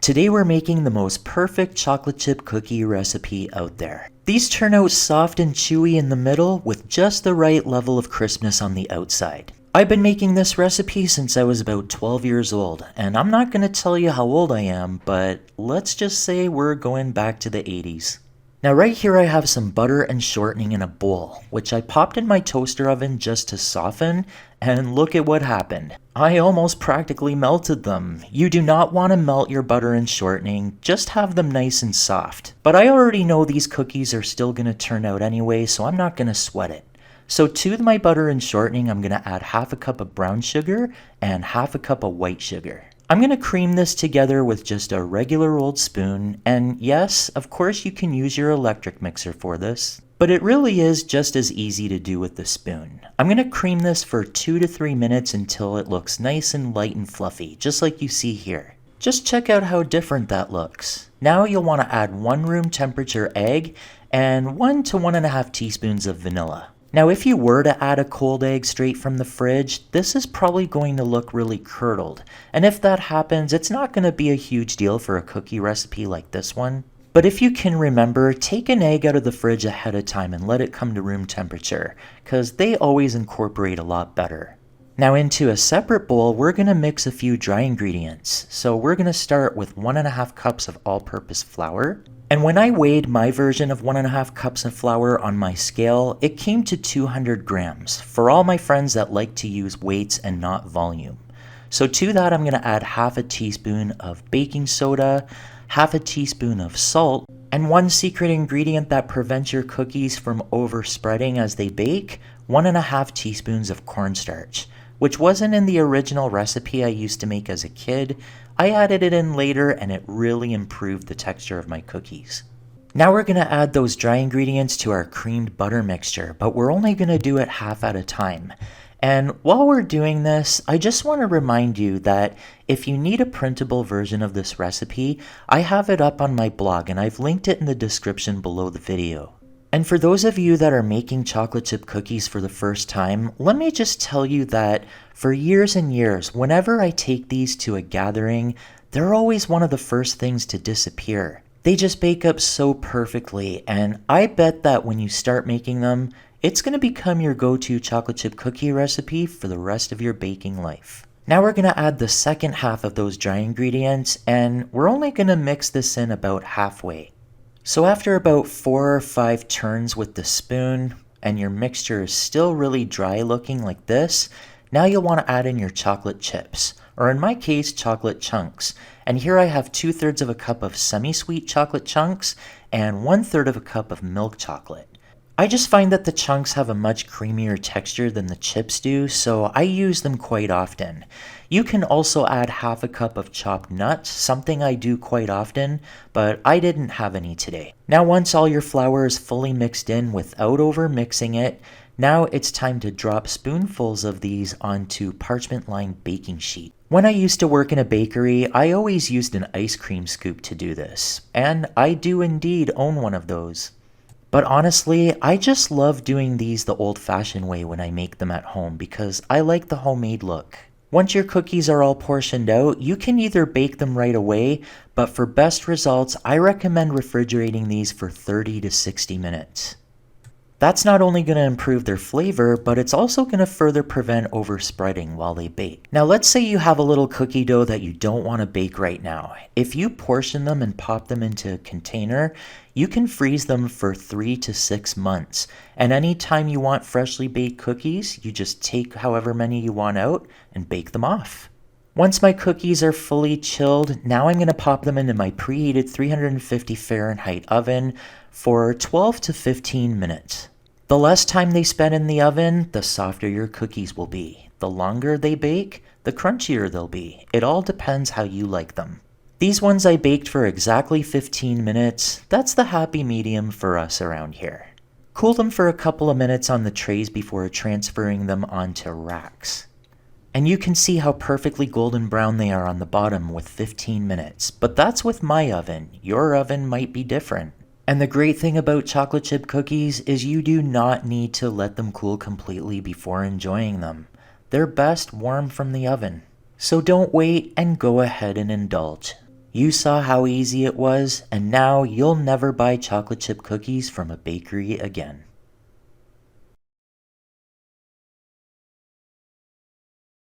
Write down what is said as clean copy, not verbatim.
Today we're making the most perfect chocolate chip cookie recipe out there. These turn out soft and chewy in the middle with just the right level of crispness on the outside. I've been making this recipe since I was about 12 years old, and I'm not going to tell you how old I am, but let's just say we're going back to the 80s. Now right here I have some butter and shortening in a bowl, which I popped in my toaster oven just to soften, and look at what happened. I almost practically melted them. You do not want to melt your butter and shortening, just have them nice and soft. But I already know these cookies are still going to turn out anyway, so I'm not going to sweat it. So to my butter and shortening, I'm going to add half a cup of brown sugar and half a cup of white sugar. I'm going to cream this together with just a regular old spoon, and yes, of course you can use your electric mixer for this, but it really is just as easy to do with the spoon. I'm going to cream this for 2 to 3 minutes until it looks nice and light and fluffy, just like you see here. Just check out how different that looks. Now you'll want to add 1 room temperature egg and 1 to 1.5 teaspoons of vanilla. Now if you were to add a cold egg straight from the fridge, this is probably going to look really curdled. And if that happens, it's not going to be a huge deal for a cookie recipe like this one. But if you can remember, take an egg out of the fridge ahead of time and let it come to room temperature, because they always incorporate a lot better. Now into a separate bowl, we're going to mix a few dry ingredients. So we're going to start with 1.5 cups of all-purpose flour. And when I weighed my version of 1.5 cups of flour on my scale, it came to 200 grams, for all my friends that like to use weights and not volume. So to that I'm going to add half a teaspoon of baking soda, half a teaspoon of salt, and one secret ingredient that prevents your cookies from overspreading as they bake, 1.5 teaspoons of cornstarch, which wasn't in the original recipe I used to make as a kid. I added it in later and it really improved the texture of my cookies. Now we're going to add those dry ingredients to our creamed butter mixture, but we're only going to do it half at a time. And while we're doing this, I just want to remind you that if you need a printable version of this recipe, I have it up on my blog and I've linked it in the description below the video. And for those of you that are making chocolate chip cookies for the first time, let me just tell you that for years and years, whenever I take these to a gathering, they're always one of the first things to disappear. They just bake up so perfectly, and I bet that when you start making them, it's going to become your go-to chocolate chip cookie recipe for the rest of your baking life. Now we're going to add the second half of those dry ingredients, and we're only going to mix this in about halfway. So after about 4 or 5 turns with the spoon, and your mixture is still really dry looking like this, now you'll want to add in your chocolate chips, or in my case, chocolate chunks. And here I have 2/3 of a cup of semi-sweet chocolate chunks, and 1/3 of a cup of milk chocolate. I just find that the chunks have a much creamier texture than the chips do, so I use them quite often. You can also add half a cup of chopped nuts, something I do quite often, but I didn't have any today. Now once all your flour is fully mixed in without over mixing it, now it's time to drop spoonfuls of these onto parchment-lined baking sheet. When I used to work in a bakery, I always used an ice cream scoop to do this, and I do indeed own one of those. But honestly, I just love doing these the old-fashioned way when I make them at home because I like the homemade look. Once your cookies are all portioned out, you can either bake them right away, but for best results, I recommend refrigerating these for 30 to 60 minutes. That's not only going to improve their flavor, but it's also going to further prevent overspreading while they bake. Now let's say you have a little cookie dough that you don't want to bake right now. If you portion them and pop them into a container, you can freeze them for 3 to 6 months. And anytime you want freshly baked cookies, you just take however many you want out and bake them off. Once my cookies are fully chilled, now I'm going to pop them into my preheated 350 Fahrenheit oven for 12 to 15 minutes. The less time they spend in the oven, the softer your cookies will be. The longer they bake, the crunchier they'll be. It all depends how you like them. These ones I baked for exactly 15 minutes. That's the happy medium for us around here. Cool them for a couple of minutes on the trays before transferring them onto racks. And you can see how perfectly golden brown they are on the bottom with 15 minutes. But that's with my oven. Your oven might be different. And the great thing about chocolate chip cookies is you do not need to let them cool completely before enjoying them. They're best warm from the oven. So don't wait and go ahead and indulge. You saw how easy it was, and now you'll never buy chocolate chip cookies from a bakery again.